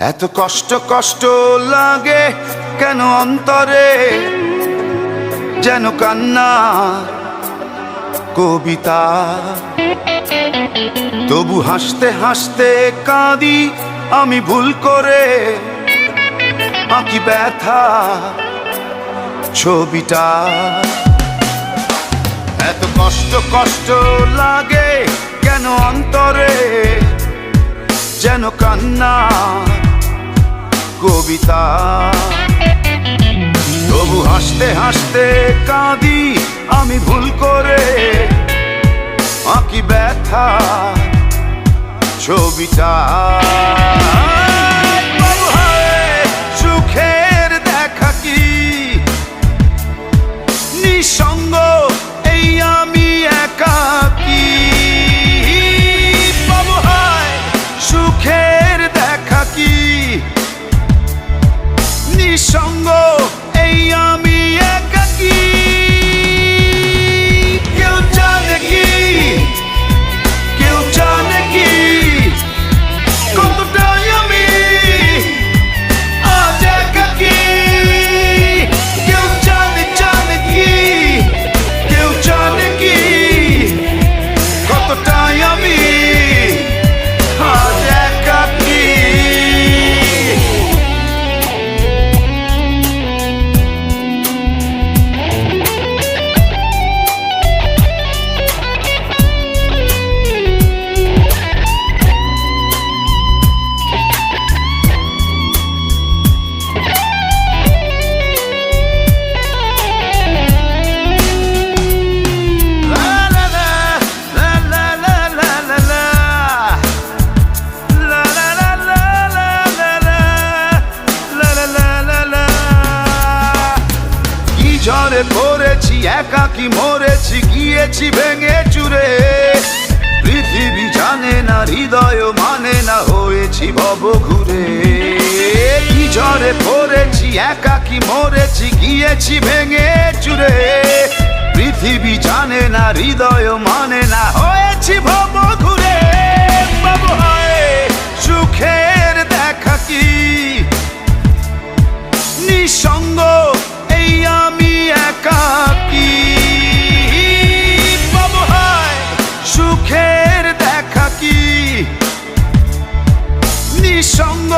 এত কষ্ট কষ্ট লাগে কেন অন্তরে, যেন কান্না কবিতা। তবু হাসতে হাসতে কাঁদি আমি ভুল করে, আঁকি ব্যথা ছবিটা। এত কষ্ট কষ্ট লাগে কেন অন্তরে, যেন কান্না কবিতা। তবু হাসতে হাসতে কাঁদি আমি ভুল করে, আঁকি ব্যথা ছবিটা। সুখের দেখা কি নিঃসঙ্গ, এই আমি একাকী। বাবু হায় সুখের দেখা কি নিঃসঙ্গ, এই আমি একাকী। কেউ জানে কি, কেউ জানে কি কতটাই আমি আজ একাকী। কেউ জানে জানে কি, কেউ জানে কি কতটাই আমি আজ একাকী। ঝড়ে পড়েছি একাকী মরেছি, গিয়েছি ভেঙে চুরে। পৃথিবী জানে না, হৃদয় মানে না, হয়েছি ভব ঘুরে। কি ঝড়ে পড়েছি একাকী মরেছি, গিয়েছি ভেঙে চুরে। পৃথিবী জানে না, হৃদয় মানে না, হয়েছি ভব ঘুরে। বাবু হায় সুখের দেখা কি নিঃসঙ্গ, এই আমি একাকী। বাবু হায় সুখের দেখা কি নিঃসঙ্গ।